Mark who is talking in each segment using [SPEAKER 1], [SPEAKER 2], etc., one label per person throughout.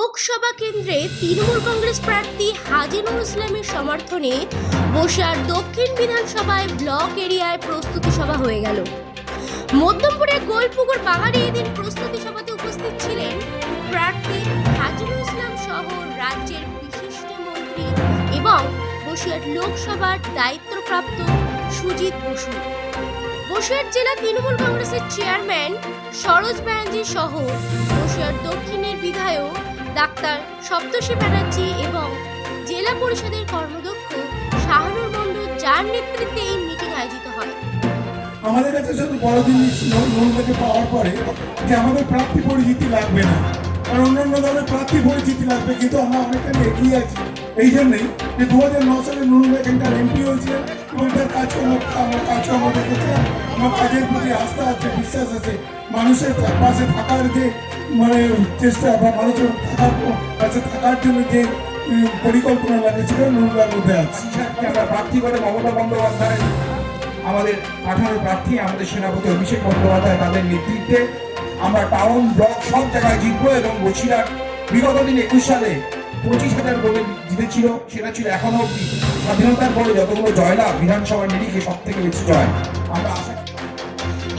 [SPEAKER 1] লোকসভা কেন্দ্রে তৃণমূল কংগ্রেস প্রার্থী হাজি নুরুল ইসলামের সমর্থনে বসিরহাট দক্ষিণ বিধানসভায় ব্লক এরিয়ায় প্রস্তুতি সভা হয়ে গেল। মধ্যমপুরের গোলপুকুর পাহাড়ে এদিন প্রস্তুতি সভাতে উপস্থিত ছিলেন প্রার্থী হাজি নুরুল ইসলাম সহ রাজ্যের বিশিষ্ট মন্ত্রী এবং বসিরহাট লোকসভার দায়িত্বপ্রাপ্ত সুজিত বসু, বসিরহাট জেলা তৃণমূল কংগ্রেসের চেয়ারম্যান সরোজ ব্যানার্জি সহ বসিরহাট দক্ষিণের বিধায়ক ডাক্তার সপ্তর্ষি ব্যানার্জি এবং জেলা পরিষদের কর্মদক্ষ শাহানুর মণ্ডল, যার নেতৃত্বে এই মিটিং আয়োজিত হয়।
[SPEAKER 2] আমাদের কাছে শুধু বড় জিনিস নুরুলকে পাওয়ার পরে যে আমাদের প্রার্থী পরিচিতি লাগবে না, আর অন্যান্য দলের প্রার্থী পরিচিতি লাগবে, কিন্তু আমরা অনেকখানি এগিয়ে আছি। এই জন্যই যে 2009 সালে নুরুল এখানকার এমপি হয়েছিলেন এবং তার কাজকর্ম দেখেছিলাম। আমার কাজের প্রতি আস্থা আছে, বিশ্বাস আছে, মানুষের পাশে থাকার যে চেষ্টা বা মানুষের পাশে থাকার জন্য যে পরিকল্পনা লাগেছিল নুরুলের মধ্যে আছে।
[SPEAKER 3] আমরা প্রার্থী করে মমতা বন্দ্যোপাধ্যায় আমাদের পাঠানোর প্রার্থী, আমাদের সেনাপতি অভিষেক বন্দ্যোপাধ্যায় তাদের নেতৃত্বে আমরা টাউন ব্লক সব জায়গায় জিতবো। এবং বসিরহাট বিগত দিন 21 সালে 25,000 ভোটে জিতেছিল, সেটা ছিল এখনো অব্দি স্বাধীনতার পরে যতগুলো জয়লাভ বিধানসভার নিরিখে সব থেকে বেশি জয় আমরা আশা।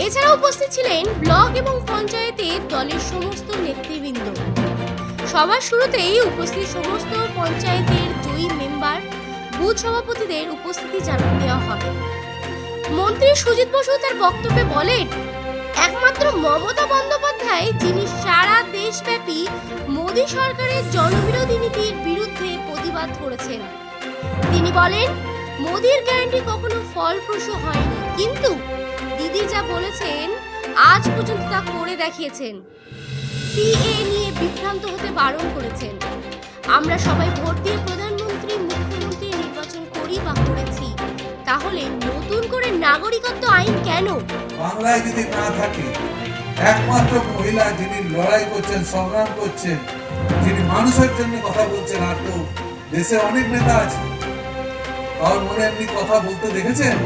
[SPEAKER 1] এছাড়া উপস্থিত ছিলেন ব্লক এবং পঞ্চায়েতের দলের সমস্ত নেতৃবৃন্দ। সবার শুরুতেই উপস্থিত সমস্ত পঞ্চায়েতের জয়ী মেম্বার, বুথ সভাপতিদের উপস্থিতি জানান দেওয়া হয়। মন্ত্রী সুজিত বসু তার বক্তব্যে বলেন, একমাত্র মমতা বন্দ্যোপাধ্যায় যিনি সারা দেশব্যাপী মোদী সরকারের জনবিরোধী নীতির বিরুদ্ধে প্রতিবাদ করেছেন। তিনি বলেন, মোদীর গ্যারান্টি কখনো ফলপ্রসূ হয়নি, কিন্তু দিদি যা বলেছেন আজ পর্যন্ত তা করে দেখিয়েছেন। সিএ নিয়ে বিভ্রান্ত হতে বারণ করেছেন। আমরা সবাই ভোট দিয়ে প্রধানমন্ত্রী, মুখ্যমন্ত্রী নির্বাচন করি বা করেছি, তাহলে নতুন করে নাগরিকত্ব আইন কেন?
[SPEAKER 4] বাংলায় যদি না থাকে, একমাত্র মহিলা যিনি লড়াই করছেন, সংগ্রাম করছেন, যিনি মানুষের জন্য কথা বলছেন, আর তো দেশের অনেক নেতা আছে, কারণ মনে এমনি কথা বলতে দেখেছেন?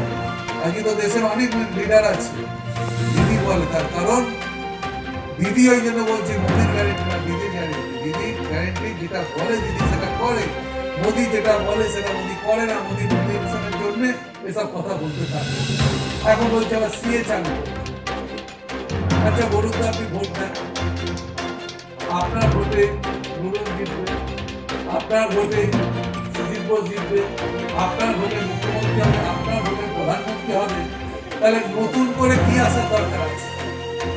[SPEAKER 4] বাকি তো দেশের অনেক লিডার আছে। দিদি বলে, তার কারণ দিদি ওই জন্য বলছে মোদির গ্যারেন্টি না, দিদির গ্যারেন্টি। দিদির গ্যারেন্টি যেটা বলে দিদি সেটা করে, মোদি যেটা বলে সেটা মোদি করে না। মোদি নির্বাচনের জন্য এসব কথা বলতে থাকে। এখন বলছে আবার সিএ চালু। আচ্ছা বলুন তো, আপনি ভোট দেন, আপনার ভোটে নুরুল জিতবে, আপনার ভোটে সুজিত বোস জিতবে, আপনার ভোটে মুখ্যমন্ত্রী হবে, আপনার ভোটে প্রধানমন্ত্রী হবে, তাহলে নতুন করে কি আসার দরকার আছে?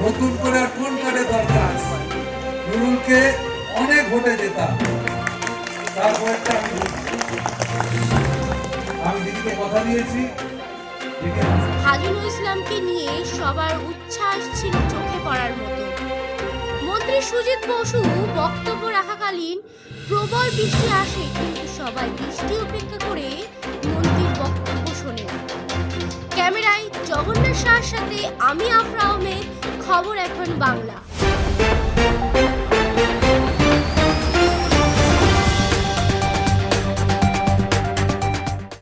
[SPEAKER 4] নতুন করে আর কোন কার্ডের দরকার আছে? নুরুলকে অনেক ভোটে জেতা, তারপরে আমি দিদিকে কথা দিয়েছি।
[SPEAKER 1] হাজি নুরুল ইসলামকে নিয়ে সবার উচ্ছ্বাস ছিল চোখে পড়ার মতো। মন্ত্রী সুজিত বসু বক্তব্য রাখাকালীন প্রবল বৃষ্টি আসে, কিন্তু সবাই বৃষ্টি উপেক্ষা করে মন্ত্রীর বক্তব্য শোনেন। ক্যামেরায় জগন্নাথ শাহর সাথে আমি আফরা আহমেদ, খবর এখন বাংলা।